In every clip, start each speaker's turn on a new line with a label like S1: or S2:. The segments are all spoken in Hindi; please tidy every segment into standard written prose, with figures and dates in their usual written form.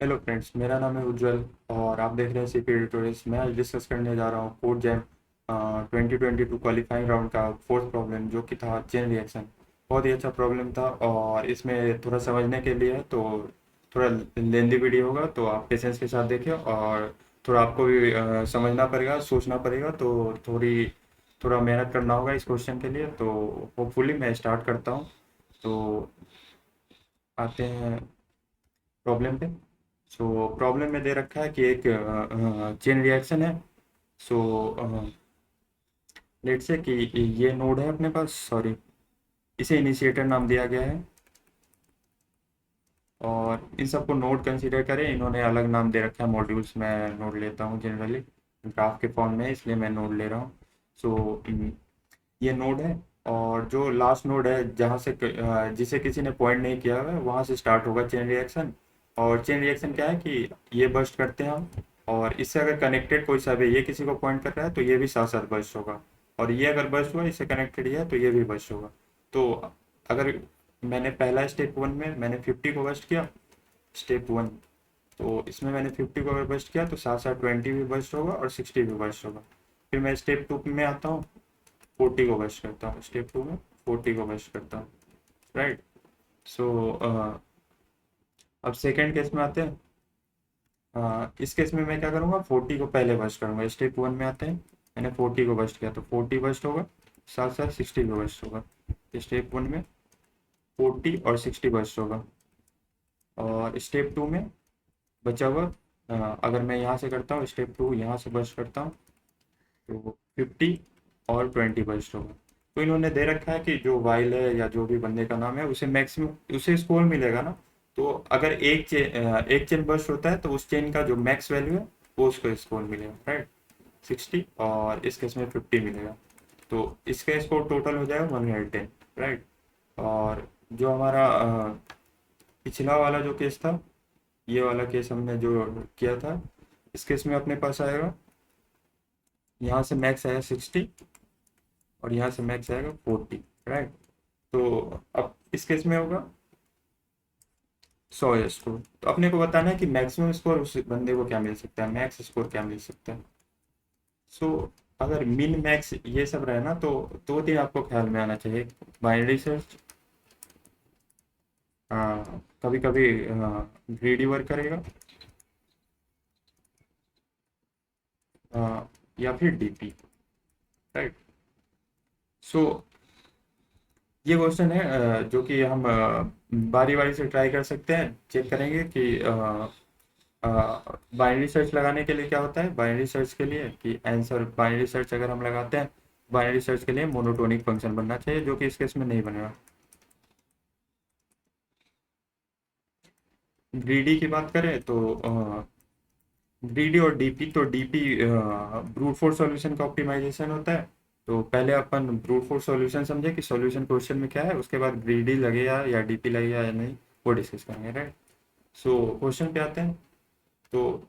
S1: हेलो फ्रेंड्स, मेरा नाम है उज्जवल और आप देख रहे हैं सीपी ट्यूटोरियल्स। मैं आज डिस्कस करने जा रहा हूँ कोड जैम 2022 क्वालिफाइंग राउंड का फोर्थ प्रॉब्लम, जो कि था चेन रिएक्शन। बहुत ही अच्छा प्रॉब्लम था और इसमें थोड़ा समझने के लिए है तो थोड़ा लेंदी वीडियो होगा, तो आप पेशेंस के साथ देखिए। और थोड़ा आपको भी समझना पड़ेगा, सोचना पड़ेगा, तो थोड़ा मेहनत करना होगा इस क्वेश्चन के लिए। तो होपफुली मैं स्टार्ट करता हूँ। तो आते हैं प्रॉब्लम पे। सो प्रॉब्लम में दे रखा है कि एक चेन रिएक्शन है। सो लेट से कि ये नोड है अपने पास, सॉरी, इसे इनिशिएटर नाम दिया गया है। और इन सबको नोड कंसीडर करें, इन्होंने अलग नाम दे रखा है मॉड्यूल्स। मैं नोड लेता हूँ जनरली, ग्राफ के फॉर्म में, इसलिए मैं नोड ले रहा हूँ। सो ये नोड है और जो लास्ट नोड है जहाँ से जिसे किसी ने पॉइंट नहीं किया हुआ है, वहाँ से स्टार्ट होगा चेन रिएक्शन। और चेन रिएक्शन क्या है कि ये बर्स्ट करते हैं हम, और इससे अगर कनेक्टेड कोई सा भी, ये किसी को पॉइंट कर रहा है तो ये भी साथ साथ बर्स्ट होगा। और ये अगर बर्स्ट हुआ, इससे कनेक्टेड है, तो ये भी बर्स्ट होगा। तो अगर मैंने पहला स्टेप वन में मैंने 50 को बर्स्ट किया, स्टेप वन, तो इसमें मैंने 50 को अगर बर्स्ट किया तो साथ साथ 20 भी बर्स्ट होगा और 60 भी बर्स्ट होगा। फिर मैं स्टेप टू में आता हूँ, 40 को बस्ट करता हूँ। स्टेप टू में 40 को बस्ट करता हूँ, राइट। सो अब सेकेंड केस में आते हैं। इस केस में मैं क्या करूँगा, 40 को पहले बस्ट करूँगा। स्टेप वन में आते हैं, मैंने 40 को बस्ट किया तो 40 बस्ट होगा, साथ साथ 60 भी बस्ट होगा। स्टेप वन में 40 और 60 बस्ट होगा। और स्टेप टू में बचा हुआ, अगर मैं यहाँ से करता हूँ, स्टेप टू यहाँ से बस्ट करता हूँ, तो 50 और 20 बस्ट होगा। तो इन्होंने दे रखा है कि जो वाइल है या जो भी बंदे का नाम है, उसे मैक्सिमम उसे स्कोर मिलेगा ना। तो अगर एक चेन बस्ट होता है तो उस चेन का जो मैक्स वैल्यू है वो उसको स्कोर मिलेगा, राइट। 60 और इस केस में 50 मिलेगा, तो इसका स्कोर टोटल हो जाएगा 110, राइट। और जो हमारा पिछला वाला जो केस था, ये वाला केस हमने जो किया था, इस केस में अपने पास आएगा, यहाँ से मैक्स आया 60 और यहाँ से मैक्स आएगा 40, राइट। तो अब इस केस में होगा 100 स्कोर। तो अपने को बताना है कि मैक्सिमम स्कोर उस बंदे को क्या मिल सकता है, मैक्स स्कोर क्या मिल सकता है। सो अगर मिन मैक्स ये सब रहे ना, तो दो तीन आपको ख्याल में आना चाहिए। बाइनरी सर्च कभी कभी ग्रीडी वर्क करेगा, या फिर डीपी, राइट। सो ये क्वेश्चन है जो कि हम बारी बारी से ट्राई कर सकते हैं। चेक करेंगे कि बाइनरी सर्च लगाने के लिए क्या होता है। बाइनरी सर्च के लिए कि आंसर, बाइनरी सर्च अगर हम लगाते हैं, बाइनरी सर्च के लिए मोनोटोनिक फंक्शन बनना चाहिए, जो कि इस केस में नहीं बनेगा। ग्रीडी की बात करें तो ग्रीडी और डीपी, तो डीपी ब्रूट फोर्स सॉल्यूशन का ऑप्टिमाइजेशन होता है। तो पहले अपन ब्रूट फोर्स सॉल्यूशन समझे कि सॉल्यूशन क्वेश्चन में क्या है, उसके बाद ग्रीडी लगेगा या डीपी लगेगा या नहीं, वो डिस्कस करेंगे, राइट। सो क्वेश्चन पे आते हैं। तो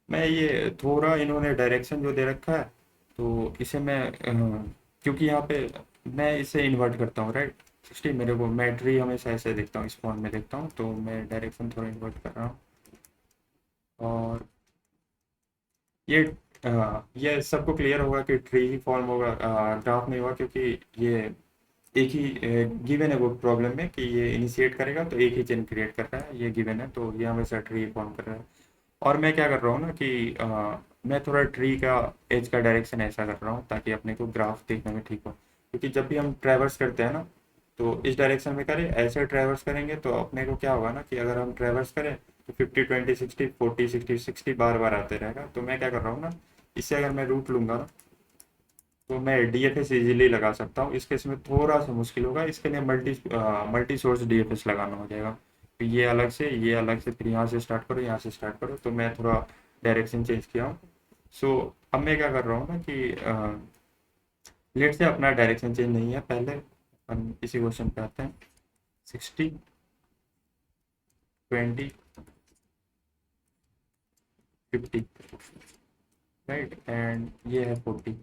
S1: मैं ये थोड़ा, इन्होंने डायरेक्शन जो दे रखा है, तो इसे मैं क्योंकि यहाँ पे मैं इसे इन्वर्ट करता हूँ, राइट। 60, मेरे को मैं ट्री हमेशा ऐसे देखता हूँ, इस फॉर्म में देखता हूँ, तो मैं डायरेक्शन थोड़ा इन्वर्ट कर रहा हूँ। और ये ये सबको क्लियर होगा कि ट्री ही फॉर्म होगा, ग्राफ नहीं होगा, क्योंकि ये एक ही गिवन है वो प्रॉब्लम में कि ये इनिशिएट करेगा तो एक ही चेन क्रिएट कर रहा है, ये गिवन है, तो ये हमेशा ट्री फॉर्म कर रहा है। और मैं क्या कर रहा हूँ ना कि मैं थोड़ा ट्री का एज का डायरेक्शन ऐसा कर रहा हूँ ताकि अपने को ग्राफ देखने में ठीक हो। क्योंकि जब भी हम ट्रैवर्स करते हैं ना, तो इस डायरेक्शन में करें, ऐसे ट्रैवर्स करेंगे तो अपने को क्या होगा ना कि अगर हम ट्रैवर्स करें तो 50 20 60 40 60 60 बार बार आते रहेगा। तो मैं क्या कर रहा हूँ ना, इससे अगर मैं रूट लूंगा ना, तो मैं डीएफएस इजीली लगा सकता हूँ। इस केस में थोड़ा सा मुश्किल होगा, इसके लिए मल्टी सोर्स डीएफएस लगाना हो जाएगा। तो ये अलग से, ये अलग से, फिर यहाँ से स्टार्ट करो, यहाँ से स्टार्ट करो, तो मैं थोड़ा डायरेक्शन चेंज किया हूँ। सो अब मैं क्या कर रहा हूँ ना कि लेट से अपना डायरेक्शन चेंज नहीं है, पहले हम इसी क्वेश्चन पे आते हैं। 60 20 50, राइट, एंड ये है 40।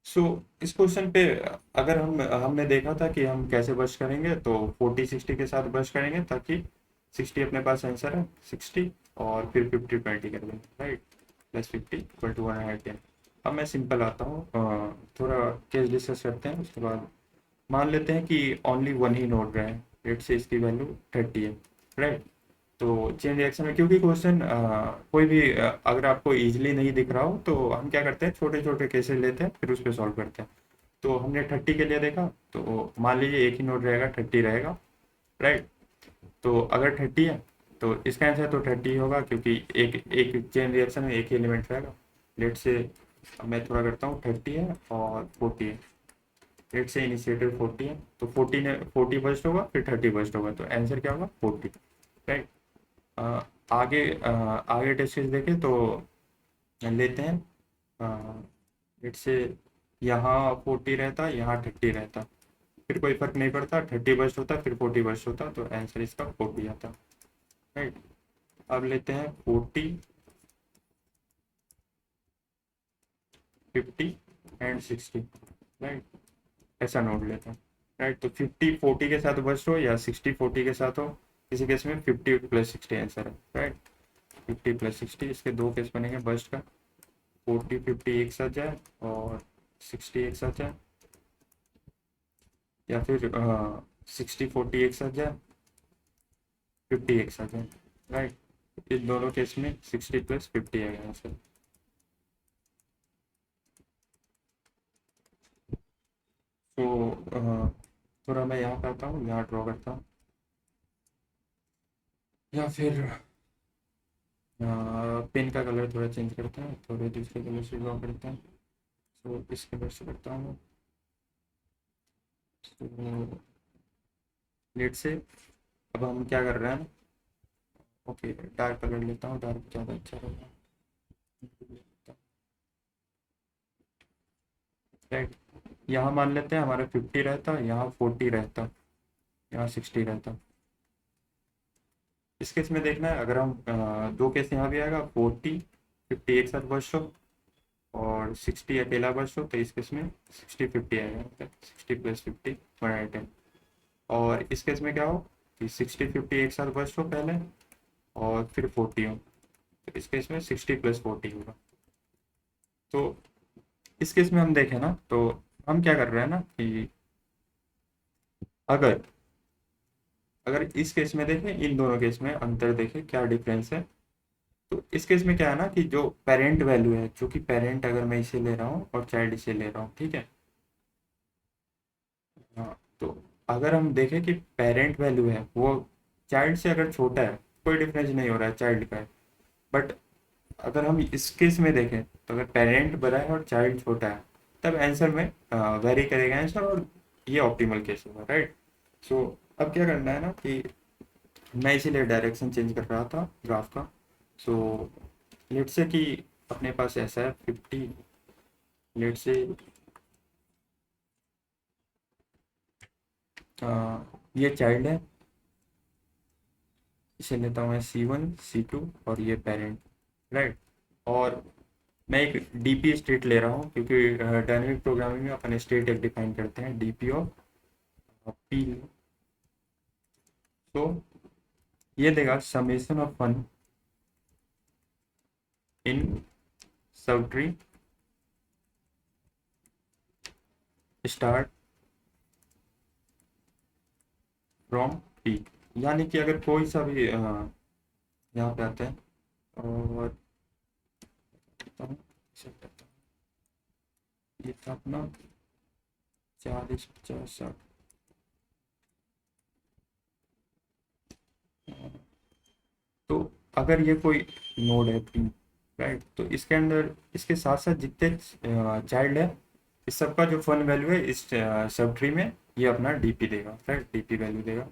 S1: सो इस क्वेश्चन पे अगर हमने देखा था कि हम कैसे बच करेंगे, तो 40 60 के साथ बच करेंगे ताकि 60 अपने पास आंसर है 60, और फिर 50 20 कर देंगे, राइट। +50 = 110। अब मैं सिंपल आता हूँ, थोड़ा केस डिस्कस करते हैं उसके बाद। मान लेते हैं कि ओनली वन ही नोड रहे हैं, लेट से इसकी वैल्यू 30 है, राइट। तो चेन रिएक्शन में क्योंकि क्वेश्चन कोई भी अगर आपको इजीली नहीं दिख रहा हो तो हम क्या करते हैं, छोटे छोटे केसेस लेते हैं फिर उस पर सॉल्व करते हैं। तो हमने 30 के लिए देखा, तो मान लीजिए एक ही नोड रहेगा, 30 रहेगा, राइट। तो अगर 30 है तो इसका आंसर तो 30 होगा, क्योंकि एक एक चेन रिएक्शन में एक ही एलिमेंट रहेगा। लेट से अब मैं थोड़ा करता हूँ, 30 है और 40 है। लेट से इनिशिएटर 40 है, तो 40 ने 40 बस्ट होगा, फिर 30 बस्ट होगा, तो आंसर क्या होगा 40, राइट। आगे टेस्ट देखें तो लेते हैं, लेट से यहाँ 40 रहता, यहाँ 30 रहता, फिर कोई फर्क नहीं पड़ता, 30 बस्ट होता फिर 40 बस्ट होता, तो आंसर इसका 40 आता, राइट। अब लेते हैं 40 50 एंड 60, राइट। ऐसा नोट लेते हैं, राइट। तो 50 40 के साथ बस्ट हो या 60 40 के साथ हो, किसी केस में 50 + 60 आंसर है, राइट। 50 + 60, इसके दो केस बनेंगे बस्ट का, 40 50 एक साथ जाए और 60 एक साथ जाए, या फिर 60 40 एक साथ जाए, 50 एक साथ जाए, राइट। इन दोनों केस में 60 + 50 आएगा आंसर। तो थोड़ा मैं यहाँ पे आता हूँ, यहाँ ड्रॉ करता हूँ, या फिर पेन का कलर थोड़ा चेंज करते हैं, थोड़े दूसरे कलर से ड्रॉ करते हैं। तो इस कलर से करता हूँ। तो लेट से अब हम क्या कर रहे हैं, ओके डार्क कलर लेता हूँ, डार्क ज़्यादा अच्छा रहेगा, राइट। यहाँ मान लेते हैं हमारा 50 रहता, यहाँ 40 रहता, यहाँ 60 रहता। इस केस में देखना है, अगर हम दो केस यहाँ भी आएगा, 40 50 एक साथ बस हो और 60 अकेला बस हो, तो इस केस में 60 50 आएगा, मतलब 60 + 50 110। और इस केस में क्या हो कि 60 50 एक साथ बस हो पहले, और फिर 40 हो, तो इस केस में 60 + 40 होगा। तो इस केस में हम देखें ना, तो हम क्या कर रहे हैं ना कि अगर अगर इस केस में देखें, इन दोनों केस में अंतर देखें क्या डिफरेंस है। तो इस केस में क्या है ना कि जो पेरेंट वैल्यू है, जो कि पेरेंट अगर मैं इसे ले रहा हूँ और चाइल्ड इसे ले रहा हूँ, ठीक है। हाँ, तो अगर हम देखें कि पेरेंट वैल्यू है वो चाइल्ड से अगर छोटा है, कोई डिफरेंस नहीं हो रहा है, चाइल्ड का है। बट अगर हम इस केस में देखें, तो अगर पेरेंट बड़ा है और चाइल्ड छोटा है, तब आंसर में वेरी करेगा आंसर, और ये ऑप्टिमल केस होगा, राइट। सो अब क्या करना है ना कि मैं इसीलिए डायरेक्शन चेंज कर रहा था ग्राफ का। सो लेट से कि अपने पास ऐसा है 50, लेट से ये चाइल्ड है, इसे लेता हूँ मैं C1 C2, और ये पेरेंट, राइट। और मैं एक डीपी स्टेट ले रहा हूँ, क्योंकि डायनेमिक प्रोग्रामिंग में अपन स्टेट एक डिफाइन करते हैं, डीपी ऑफ पी। तो ये देगा summation of 1 in sub tree start from P. यानी कि अगर कोई सा भी यहाँ पे आते हैं और करता हूँ, check करता हूँ। ये था अपना 40 50 60। तो अगर ये कोई नोड है पी, राइट, तो इसके अंदर इसके साथ साथ जितने चाइल्ड है, इस सबका जो फन वैल्यू है इस सब ट्री में, ये अपना डीपी देगा, राइट, डीपी वैल्यू देगा।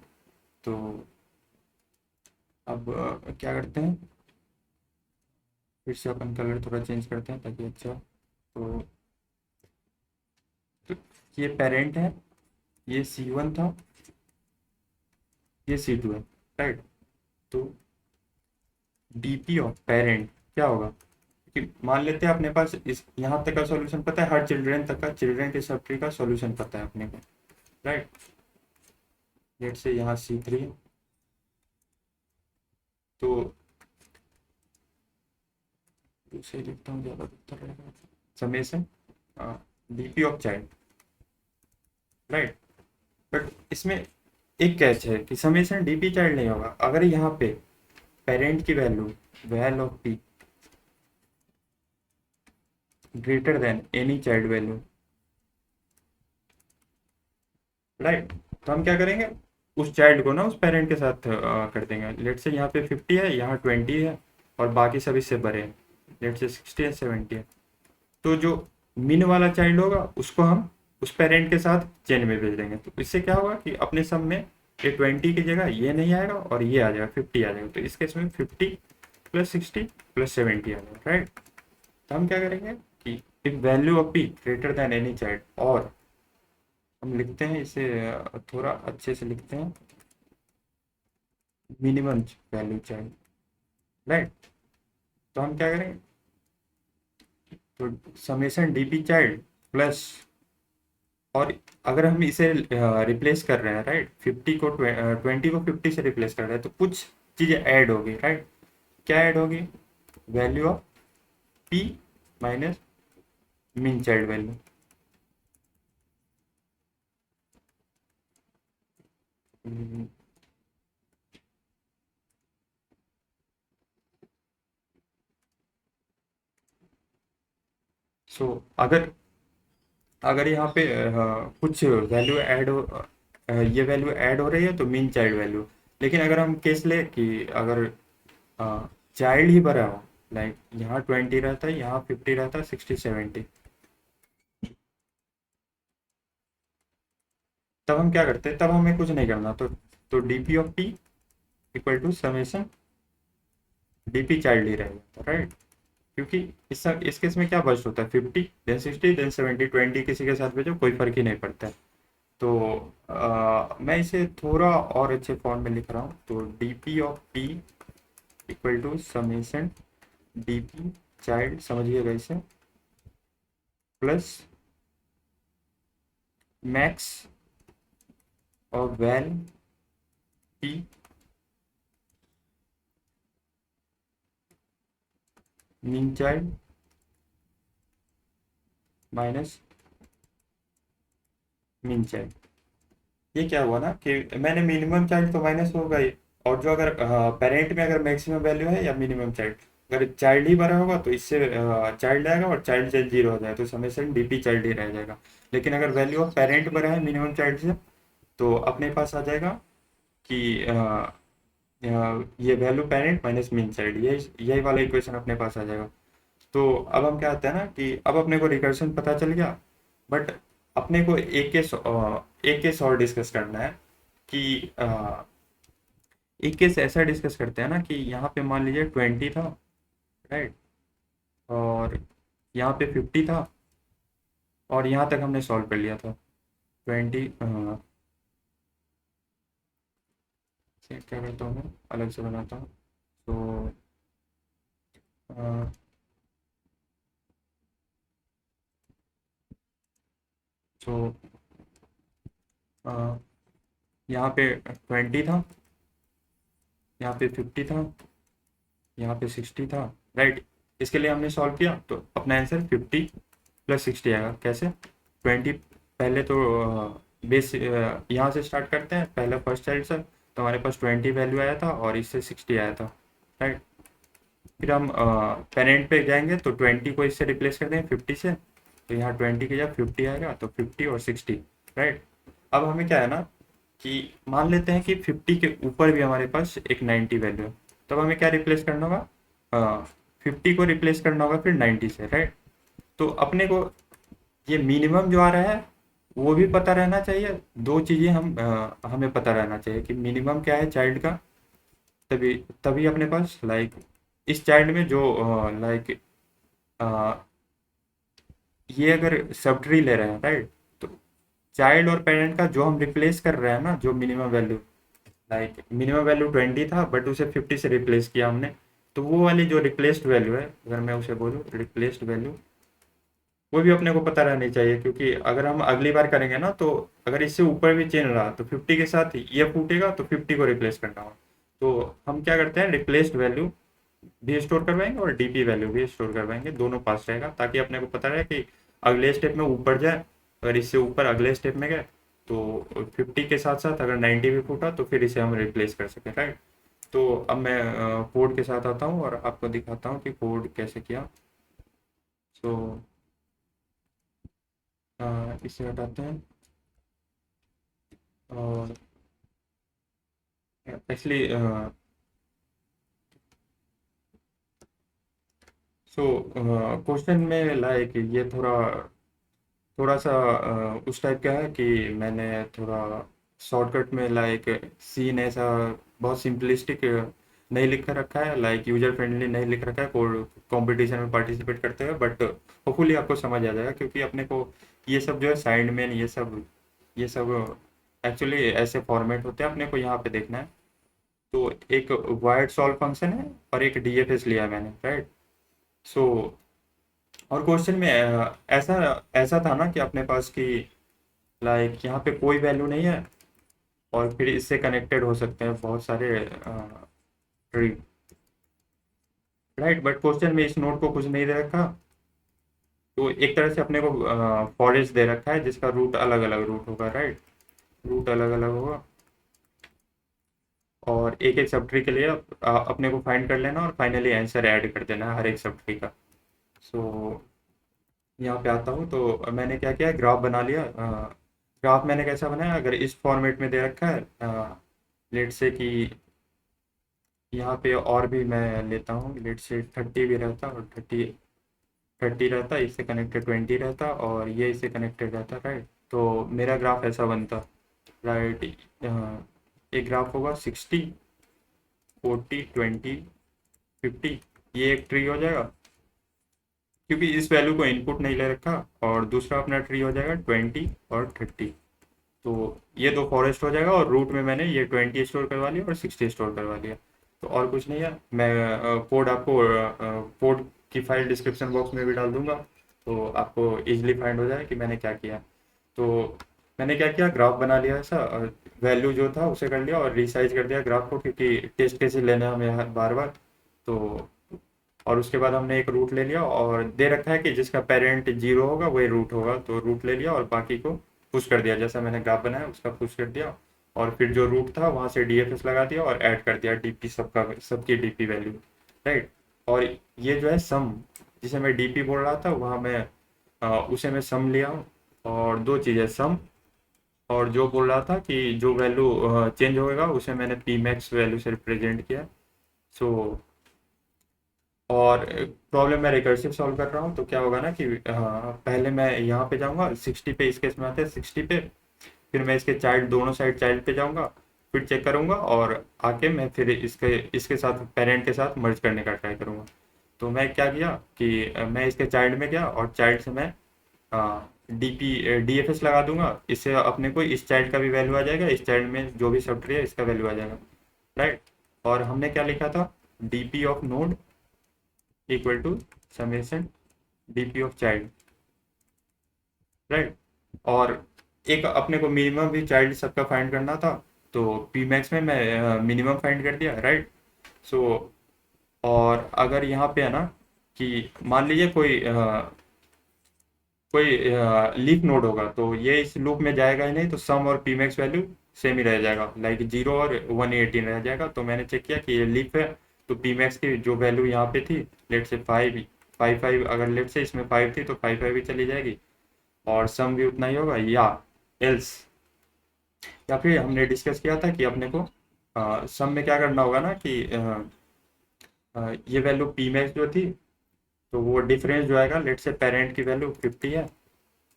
S1: तो अब क्या करते हैं, फिर से अपन कलर थोड़ा चेंज करते हैं ताकि अच्छा। तो, तो ये पेरेंट है, ये C1 था, ये C2 है, राइट। तो डीपी ऑफ पेरेंट क्या होगा, कि मान लेते हैं अपने पास इस यहाँ तक का सॉल्यूशन पता है, हर चिल्ड्रन तक का, चिल्ड्रन के सब ट्री का सॉल्यूशन पता है अपने को, राइट। लेट से यहाँ C3 है, तो इसे लिखता हूँ, ज़्यादा बेहतर रहेगा। Summation DP of child, right. But इसमें एक कैच है कि समेशन डीपी चाइल्ड नहीं होगा अगर यहाँ पे पेरेंट की value val of p greater than any child value, right. तो हम क्या करेंगे, उस चाइल्ड को ना उस पेरेंट के साथ कर देंगे। लेट से यहाँ पे 50 है, यहाँ 20 है, और बाकी सब इससे बड़े हैं, लेट से 60 है, 70 है। तो जो मिन वाला चाइल्ड होगा उसको हम उस पेरेंट के साथ चेन में भेज देंगे। तो इससे क्या होगा कि अपने सब में ये 20 की जगह ये नहीं आएगा और ये आ जाएगा, 50 आ जाएगा। तो इस केस में 50 प्लस 60 प्लस 70 आ जाएगा, राइट। तो हम क्या करेंगे कि if value of p greater than any child, और हम लिखते हैं इसे थोड़ा अच्छे से लिखते हैं, मिनिमम वैल्यू चाइल्ड, राइट। तो हम क्या करेंगे, तो समेशन डीपी चाइल्ड प्लस, और अगर हम इसे रिप्लेस कर रहे हैं, राइट, 50 को 20 को 50 से रिप्लेस कर रहे हैं, तो कुछ चीज़ें ऐड होगी, राइट। क्या ऐड होगी, value of p minus mean child value. So अगर अगर यहाँ पे कुछ वैल्यू ऐड हो, ये वैल्यू ऐड हो रही है तो मीन चाइल्ड वैल्यू। लेकिन अगर हम केस ले कि अगर चाइल्ड ही भरा हो, लाइक यहाँ 20 रहता है, यहाँ 50 रहता है, 60 70, तब हम क्या करते हैं, तब हमें कुछ नहीं करना। तो DP of p equal to summation DP child ही रहेगा, राइट। क्योंकि इस केस में क्या बस्ट होता है, 50 देन 60 देन 70, 20 किसी के साथ भेजो कोई फर्क ही नहीं पड़ता है। तो मैं इसे थोड़ा और अच्छे फॉर्म में लिख रहा हूँ। तो DP of p equal to summation DP child, समझिएगा इसे, प्लस मैक्स और val p mean child minus mean child. ये क्या हुआ ना कि मैंने मिनिमम चाइल्ड तो माइनस होगा ही, और जो अगर पेरेंट में अगर मैक्सिमम वैल्यू है या मिनिमम चाइल्ड, अगर चाइल्ड ही बड़ा होगा तो इससे चाइल्ड आएगा और चाइल्ड चाइल्ड जीरो हो जाएगा, तो समेशन डीपी चाइल्ड ही रह जाएगा। लेकिन अगर वैल्यू ऑफ पेरेंट बड़ा है मिनिमम चाइल्ड से, तो अपने पास आ जाएगा कि ये value parent minus mean child, यही वाला इक्वेशन अपने पास आ जाएगा। तो अब हम क्या आते हैं ना कि अब अपने को रिकर्शन पता चल गया, बट अपने को एक केस और डिस्कस करना है कि एक केस ऐसा डिस्कस करते हैं ना कि यहाँ पे मान लीजिए 20 था, राइट, और यहाँ पे 50 था, और यहाँ तक हमने सॉल्व कर लिया था। 20 क्या करता हूँ मैं, अलग से बनाता हूँ। तो तो यहाँ पे 20 था, यहाँ पे 50 था, यहाँ पे 60 था, राइट। इसके लिए हमने सॉल्व किया तो अपना आंसर 50 प्लस 60 आएगा। कैसे, 20 पहले तो बेस यहाँ से स्टार्ट करते हैं, पहले फर्स्ट चाइल्ड से, तो हमारे पास 20 वैल्यू आया था और इससे 60 आया था, राइट। फिर हम पेरेंट पे जाएंगे तो 20 को इससे रिप्लेस कर देंगे 50 से, तो यहाँ 20 की जगह 50 आएगा, तो 50 और 60, राइट। अब हमें क्या है ना कि मान लेते हैं कि 50 के ऊपर भी हमारे पास एक 90 वैल्यू है, तब हमें क्या रिप्लेस करना होगा, 50 को रिप्लेस करना होगा फिर 90 से, राइट। तो अपने को ये मिनिमम जो आ रहा है वो भी पता रहना चाहिए। दो चीज़ें हमें पता रहना चाहिए कि मिनिमम क्या है चाइल्ड का, तभी तभी अपने पास लाइक इस चाइल्ड में जो लाइक ये अगर सब ट्री ले रहे हैं, राइट, तो चाइल्ड और पेरेंट का जो हम रिप्लेस कर रहे हैं ना, जो minimum value, like minimum value 20 था बट उसे 50 से रिप्लेस किया हमने, तो वो वाली जो रिप्लेस्ड वैल्यू है, अगर मैं उसे बोलूँ रिप्लेस्ड वैल्यू, वो भी अपने को पता रहनी चाहिए। क्योंकि अगर हम अगली बार करेंगे ना, तो अगर इससे ऊपर भी चेन रहा तो 50 के साथ ये फूटेगा तो 50 को रिप्लेस करना होगा। तो हम क्या करते हैं, रिप्लेस्ड वैल्यू भी स्टोर करवाएंगे और डीपी वैल्यू भी स्टोर करवाएंगे, दोनों पास रहेगा ताकि अपने को पता रहे कि अगले स्टेप में ऊपर जाए। अगर इससे ऊपर अगले स्टेप में गए तो 50 के साथ साथ अगर 90 भी फूटा तो फिर इसे हम रिप्लेस कर सकें, राइट। तो अब मैं कोड के साथ आता हूँ और आपको दिखाता हूँ कि कोड कैसे किया। सो इसे हटाते हैं और एक्चुअली सो क्वेश्चन में लाइक ये थोड़ा थोड़ा सा उस टाइप का है कि मैंने थोड़ा शॉर्टकट में लाइक सीन ऐसा बहुत सिंपलिस्टिक नहीं लिख कर रखा है, लाइक यूजर फ्रेंडली नहीं लिख रखा है कोड कंपटीशन में पार्टिसिपेट करते हुए, बट होपफुली आपको समझ आ जाएगा क्योंकि अपने को ये सब जो है साइडमैन ये सब एक्चुअली ऐसे फॉर्मेट होते हैं, अपने को यहाँ पे देखना है। तो एक वाइड सॉल्व फंक्शन है और एक डीएफएस लिया है मैंने, राइट। सो और क्वेश्चन में ऐसा ऐसा था ना कि अपने पास कि लाइक यहाँ पे कोई वैल्यू नहीं है और फिर इससे कनेक्टेड हो सकते हैं बहुत सारे ट्री, राइट। बट क्वेश्चन में इस नोड को कुछ नहीं दे रखा, तो एक तरह से अपने को फॉरेस्ट दे रखा है जिसका रूट अलग अलग रूट होगा, राइट। रूट अलग अलग होगा और एक एक सब ट्री के लिए अपने को फाइंड कर लेना और फाइनली आंसर ऐड कर देना है हर एक सब ट्री का। सो यहाँ पे आता हूँ तो मैंने क्या किया, ग्राफ बना लिया। ग्राफ मैंने कैसा बनाया, अगर इस फॉर्मेट में दे रखा है, लेट से कि यहाँ पे और भी मैं लेता हूँ, लेट से 30 भी रहता और 30 रहता, इससे कनेक्टेड 20 रहता और ये इससे कनेक्टेड रहता, राइट। तो मेरा ग्राफ ऐसा बनता, राइट। एक ग्राफ होगा 60 40 20 50, ये एक ट्री हो जाएगा क्योंकि इस वैल्यू को इनपुट नहीं ले रखा, और दूसरा अपना ट्री हो जाएगा 20 और 30। तो ये दो फॉरेस्ट हो जाएगा और रूट में मैंने ये 20 स्टोर करवा लिया और 60 स्टोर करवा लिया। तो और कुछ नहीं है, मैं कोड आपको कोड की फाइल डिस्क्रिप्शन बॉक्स में भी डाल दूंगा तो आपको इजीली फाइंड हो जाए कि मैंने क्या किया। तो मैंने क्या किया, ग्राफ बना लिया ऐसा, वैल्यू जो था उसे कर लिया और रिसाइज कर दिया ग्राफ को क्योंकि टेस्ट केसेस लेने हैं हमें बार बार। तो और उसके बाद हमने एक रूट ले लिया और दे रखा है कि जिसका पेरेंट 0 होगा वही रूट होगा, तो रूट ले लिया और बाकी को पुश कर दिया, जैसा मैंने ग्राफ बनाया उसका पुश कर दिया। और फिर जो रूट था वहां से डीएफएस लगा दिया और ऐड कर दिया डीपी सबका, सबकी डीपी वैल्यू, राइट। और ये जो है सम, जिसे मैं डीपी बोल रहा था वहाँ मैं उसे मैं सम लिया हूँ। और दो चीज़ें, सम और जो बोल रहा था कि जो वैल्यू चेंज होएगा उसे मैंने पी मैक्स वैल्यू से रिप्रेजेंट किया। सो और प्रॉब्लम मैं रिकर्सिव सॉल्व कर रहा हूँ तो क्या होगा ना कि पहले मैं यहाँ पे जाऊँगा 60 पे, इस केस में आते हैं 60 पे, फिर मैं इसके चाइल्ड दोनों साइड चाइल्ड पे जाऊँगा, फिर चेक करूँगा और आके मैं फिर इसके इसके साथ पेरेंट के साथ मर्ज करने का ट्राई करूँगा। तो मैं क्या किया कि मैं इसके चाइल्ड में गया और चाइल्ड से मैं डीएफएस लगा दूंगा, इससे अपने को इस चाइल्ड का भी वैल्यू आ जाएगा, इस चाइल्ड में जो भी सब ट्री है इसका वैल्यू आ जाएगा, राइट। और हमने क्या लिखा था, DP of node equal to summation DP of child, right. और एक अपने को मिनिमम भी चाइल्ड सबका फाइंड करना था, तो पी मैक्स में मैं मिनिमम फाइंड कर दिया, राइट। सो और अगर यहाँ पे है ना कि मान लीजिए कोई लीफ नोड होगा तो ये इस लूप में जाएगा ही नहीं, तो सम और पी मैक्स वैल्यू सेम ही रह जाएगा, लाइक 0 और 118 रह जाएगा। तो मैंने चेक किया कि ये लीफ है, तो पी मैक्स की जो वैल्यू यहाँ पे थी, लेट से 5 अगर लेट से इसमें 5 थी तो 5 भी चली जाएगी और सम भी उतना ही होगा, या एल्स, या फिर हमने डिस्कस किया था कि अपने को सम में क्या करना होगा ना कि ये वैल्यू पी मैक्स जो थी, तो वो डिफरेंस जो आएगा, लेट से पेरेंट की वैल्यू 50 है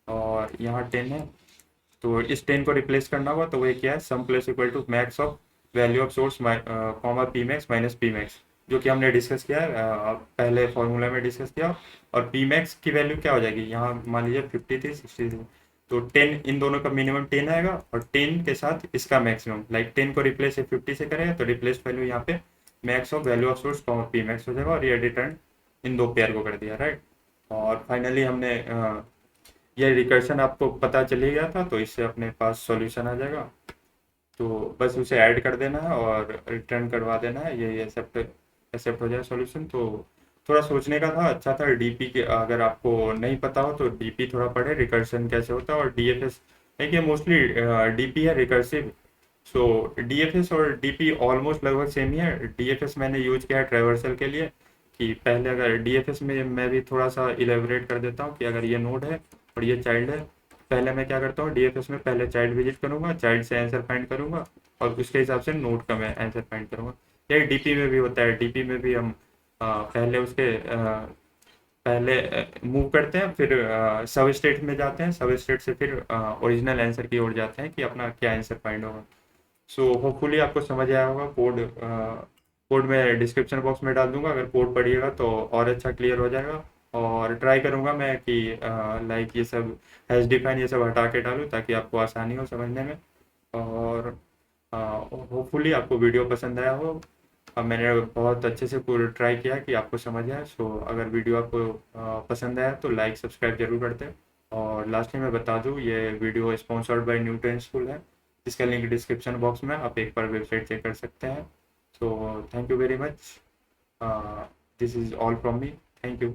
S1: और यहाँ 10 है, तो इस 10 को रिप्लेस करना होगा, तो वही क्या है, sum plus equal to max of value of source comma p max minus p max, जो कि हमने डिस्कस किया है, पहले फॉर्मूला में डिस्कस किया। और पी मैक्स की वैल्यू क्या हो जाएगी, यहाँ मान लीजिए 50 थी 60 थी, तो 10 इन दोनों का मिनिमम 10 आएगा और 10 के साथ इसका मैक्सिमम, लाइक 10 को रिप्लेस 50 से करेगा तो रिप्लेस वैल्यू यहाँ पे max of value of source comma p max हो जाएगा और ये रिटर्न इन दो पेयर को कर दिया, राइट। और फाइनली हमने ये रिकर्शन आपको पता चल ही गया था तो इससे अपने पास सॉल्यूशन आ जाएगा। तो बस उसे ऐड कर देना है और रिटर्न करवा देना है, ये एक्सेप्ट एक्सेप्ट हो जाए सॉल्यूशन। तो थोड़ा सोचने का था, अच्छा था डीपी के, अगर आपको नहीं पता हो तो डीपी थोड़ा पढ़े, रिकर्शन कैसे होता है, और डीएफएस देखिए मोस्टली डीपी है रिकर्सिव। सो डीएफएस और डीपी ऑलमोस्ट लगभग सेम ही है। डीएफएस मैंने यूज किया है ट्रैवर्सल के लिए, कि पहले अगर डीएफएस में मैं भी थोड़ा सा इलेबोरेट कर देता हूँ कि अगर ये नोड है और ये चाइल्ड है, पहले मैं क्या करता हूँ डीएफएस में पहले चाइल्ड विजिट करूंगा, चाइल्ड से आंसर फाइंड करूंगा और उसके हिसाब से नोड का मैं आंसर फाइंड करूंगा। यही डीपी में भी होता है, डीपी में भी हम पहले उसके पहले मूव करते हैं, फिर सब स्टेट में जाते हैं, सब स्टेट से फिर ओरिजिनल आंसर की ओर जाते हैं कि अपना क्या आंसर फाइंड होगा। सो होपफुली आपको समझ आया होगा। कोड कोड मैं डिस्क्रिप्शन बॉक्स में डाल दूंगा, अगर कोड पढ़िएगा तो और अच्छा क्लियर हो जाएगा। और ट्राई करूंगा मैं कि लाइक ये सब हैश डिफाइन ये सब हटा के डालूँ ताकि आपको आसानी हो समझने में। और होपफुली आपको वीडियो पसंद आया हो। अब मैंने बहुत अच्छे से पूरा ट्राई किया कि आपको समझ आए। सो अगर वीडियो आपको पसंद आया तो लाइक सब्सक्राइब जरूर करते हैं। और लास्ट में मैं बता दूं, ये video sponsored by Newton school है, जिसका लिंक डिस्क्रिप्शन बॉक्स में, आप एक बार वेबसाइट चेक कर सकते हैं। So thank you very much, this is all from me. Thank you.